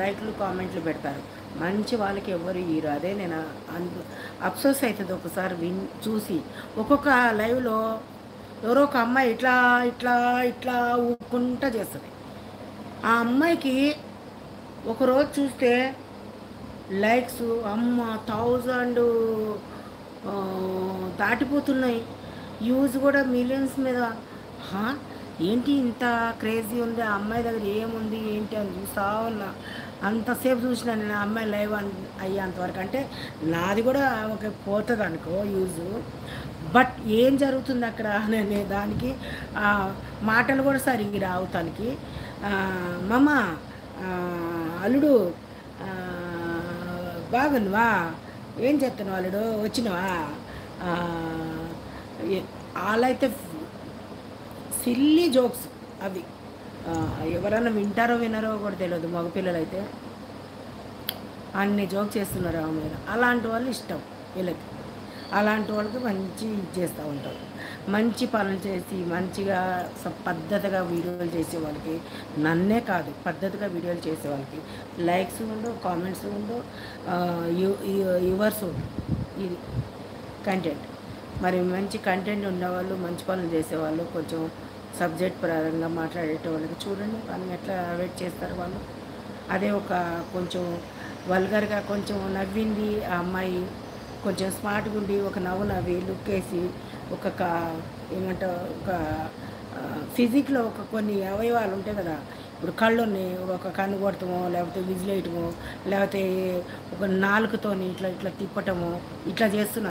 లైక్లు కామెంట్లు పెడతారు. మంచి వాళ్ళకి ఎవరు ఇయ్యరు. అదే నేను అఫ్సోస్ అవుతుంది ఒకసారి చూసి. ఒక్కొక్క లైవ్లో ఎవరో ఒక అమ్మాయి ఇట్లా ఇట్లా ఇట్లా ఊపుకుంటా చేస్తుంది. ఆ అమ్మాయికి ఒకరోజు చూస్తే లైక్స్ అమ్మ 1000 దాటిపోతున్నాయి. వ్యూస్ కూడా మిలియన్స్ మీద. హా, ఏంటి ఇంత క్రేజీ ఉంది ఆ అమ్మాయి దగ్గర, ఏముంది ఏంటి అని చూస్తూ ఉన్నా. అంతసేపు చూసిన నేను ఆ అమ్మాయి లైవ్ అయ్యేంతవరకు. అంటే నాది కూడా ఒక పోతుంది అనుకో యూజ్. బట్ ఏం జరుగుతుంది అక్కడ అనే దానికి మాటలు కూడా సరిగ్గా రావు తనకి. మమ్మ, అల్లుడు బాగున్నావా, ఏం చేస్తున్నావు అల్లుడు, వచ్చినవా, వాళ్ళైతే సిల్లీ జోక్స్ అవి. ఎవరైనా వింటారో వినరో కూడా తెలియదు. మగపిల్లలు అయితే అన్ని జోక్స్ చేస్తున్నారు ఆమె మీద. అలాంటి వాళ్ళు ఇష్టం వీళ్ళకి. అలాంటి వాళ్ళకి మంచి చేస్తూ ఉంటారు. మంచి పనులు చేసి మంచిగా పద్ధతిగా వీడియోలు చేసే వాళ్ళకి, నన్నే కాదు పద్ధతిగా వీడియోలు చేసే వాళ్ళకి లైక్స్ ఉండవు, కామెంట్స్ ఉండవు, యువర్స్ ఇది కంటెంట్. మరి మంచి కంటెంట్ ఉన్నవాళ్ళు, మంచి పనులు చేసేవాళ్ళు, కొంచెం సబ్జెక్ట్ పరంగా మాట్లాడే వాళ్ళకి చూడండి వాళ్ళని ఎట్లా వెయిట్ చేస్తారు వాళ్ళు. అదే ఒక కొంచెం వల్గర్గా కొంచెం నవ్వింది ఆ అమ్మాయి, కొంచెం స్మార్ట్గా ఉండి ఒక నవ్వి లుక్ వేసి ఏమంటారు ఒక ఫిజిక్లో ఒక కొన్ని అవయవాలు ఉంటాయి కదా. ఇప్పుడు కళ్ళుని ఒక కన్ను కొడతామో, లేకపోతే విజిలేయటమో, లేకపోతే ఒక నాలుకతోని ఇట్లా ఇట్లా తిప్పటమో ఇట్లా చేస్తున్నారు.